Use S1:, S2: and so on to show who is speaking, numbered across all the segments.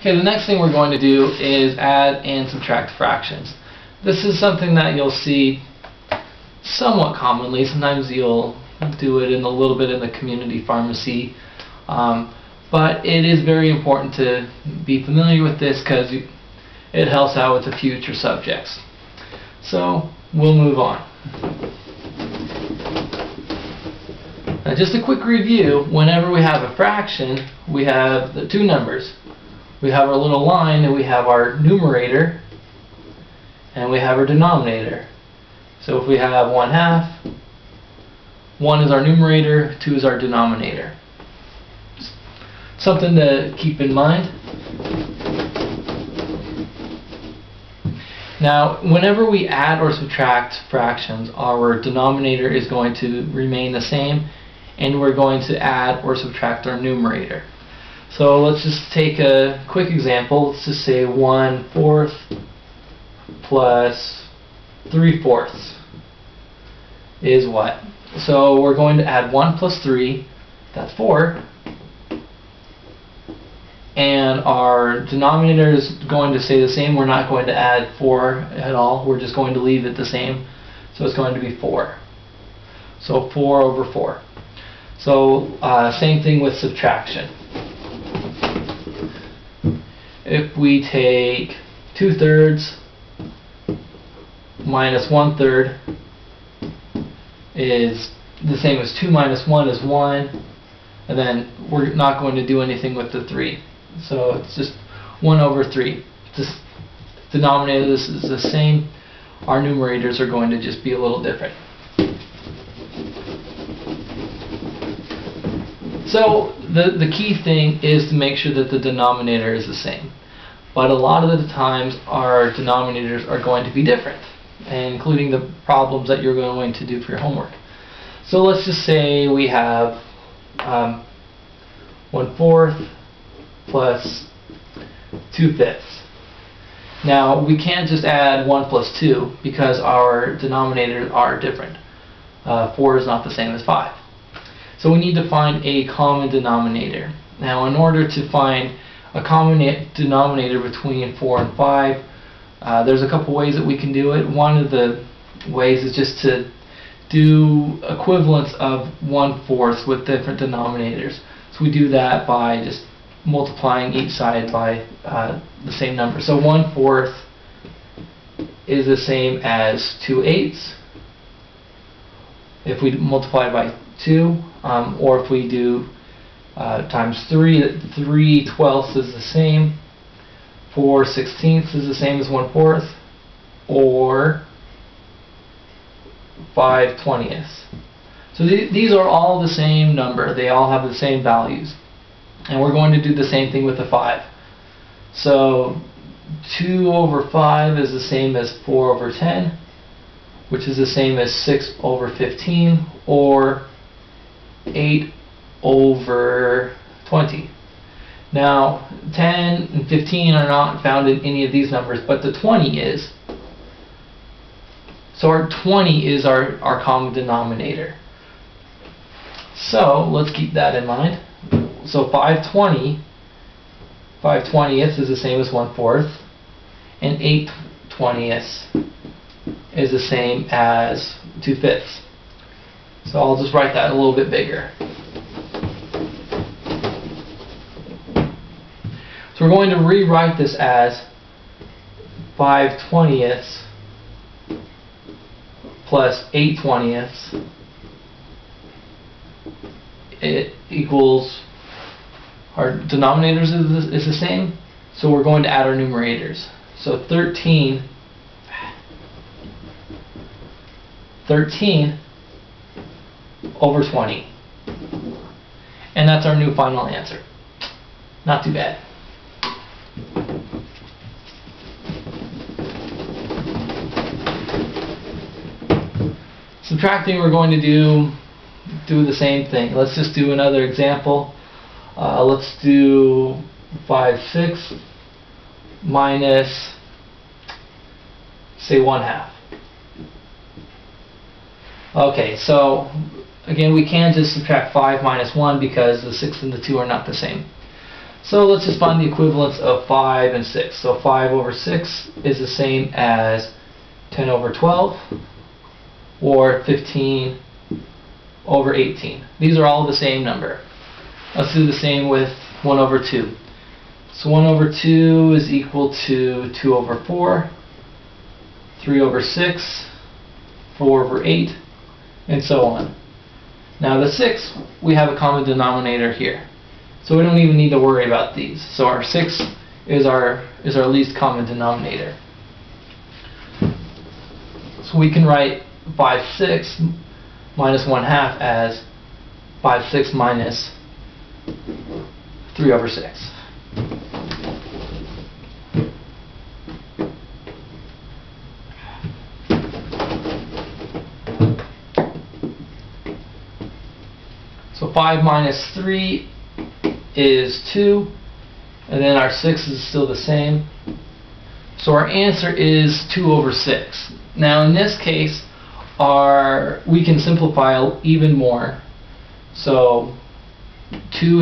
S1: Okay, the next thing we're going to do is add and subtract fractions. This is something that you'll see somewhat commonly. Sometimes you'll do it in a little bit in the community pharmacy, but it is very important to be familiar with this because it helps out with the future subjects. So we'll move on. Now, just a quick review. Whenever we have a fraction, we have the two numbers. We have our little line, and we have our numerator, and we have our denominator. So if we have 1/2, 1 is our numerator, 2 is our denominator. Something to keep in mind. Now, whenever we add or subtract fractions, our denominator is going to remain the same, and we're going to add or subtract our numerator. So let's just take a quick example. Let's just say 1/4 plus 3/4 is what? So we're going to add 1 plus 3, that's 4. And our denominator is going to stay the same. We're not going to add 4 at all. We're just going to leave it the same. So it's going to be 4. So 4 over 4. So same thing with subtraction. If we take 2/3 minus 1/3 is the same as 2 minus 1 is 1, and then we're not going to do anything with the 3. So it's just 1 over 3. This denominator, this is the same. Our numerators are going to just be a little different. So the key thing is to make sure that the denominator is the same. But a lot of the times our denominators are going to be different, including the problems that you're going to do for your homework. So let's just say we have 1/4 plus 2/5. Now we can't just add 1 plus 2 because our denominators are different. 4 is not the same as 5. So we need to find a common denominator. Now in order to find a common denominator between 4 and 5, there's a couple ways that we can do it. One of the ways is just to do equivalents of 1/4 with different denominators. So we do that by just multiplying each side by the same number. So 1/4 is the same as 2/8 if we multiply by 2, or if we do times 3, 3/12 is the same, 4/16 is the same as 1/4, or 5/20. So these are all the same number. They all have the same values. And we're going to do the same thing with the 5. So 2 over 5 is the same as 4 over 10, which is the same as 6 over 15, or 8 over 20. Now 10 and 15 are not found in any of these numbers, but the 20 is. So our 20 is our common denominator. So let's keep that in mind. So 5/20th is the same as 1/4, and 8/20th is the same as 2/5. So I'll just write that a little bit bigger. So we're going to rewrite this as 5/20 plus 8/20. It equals, our denominators is the same, so we're going to add our numerators. So 13 over 20. And that's our new final answer. Not too bad. Subtracting, we're going to do the same thing. Let's just do another example. Let's do 5/6 minus, say, 1/2. Okay, so again, we can't just subtract 5 minus 1 because the 6 and the 2 are not the same. So let's just find the equivalence of 5 and 6. So 5 over 6 is the same as 10 over 12 or 15 over 18. These are all the same number. Let's do the same with 1 over 2. So 1 over 2 is equal to 2 over 4, 3 over 6, 4 over 8, and so on. Now the 6, we have a common denominator here. So we don't even need to worry about these. So our 6 is our least common denominator. So we can write 5/6 minus 1/2 as 5/6 minus 3 over 6. So 5 minus 3 is 2, and then our 6 is still the same. So our answer is 2 over 6. Now in this case, we can simplify even more. So 2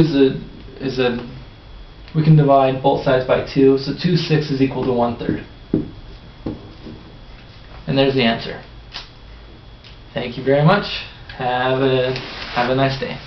S1: we can divide both sides by 2, so 2/6 is equal to 1/3. And there's the answer. Thank you very much. Have a nice day.